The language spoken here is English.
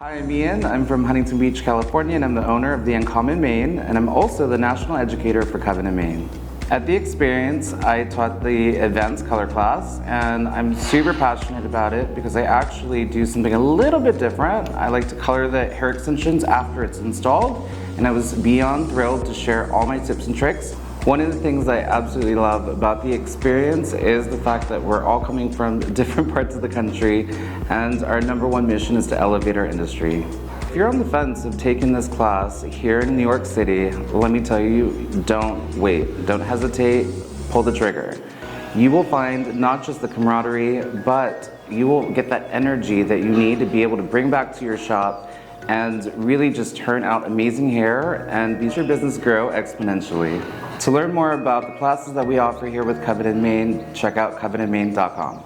Hi, I'm Ian. I'm from Huntington Beach, California, and I'm the owner of the Uncommon Mane, and I'm also the national educator for coveted mane. At the experience, I taught the advanced color class, and I'm super passionate about it because I actually do something a little bit different. I like to color the hair extensions after it's installed, and I was beyond thrilled to share all my tips and tricks. One of the things I absolutely love about the experience is the fact that we're all coming from different parts of the country, and our #1 mission is to elevate our industry. If you're on the fence of taking this class here in New York City, let me tell you, don't wait, don't hesitate, pull the trigger. You will find not just the camaraderie, but you will get that energy that you need to be able to bring back to your shop and really just turn out amazing hair and make your business grow exponentially. To learn more about the classes that we offer here with Coveted Mane, check out covetandmane.com.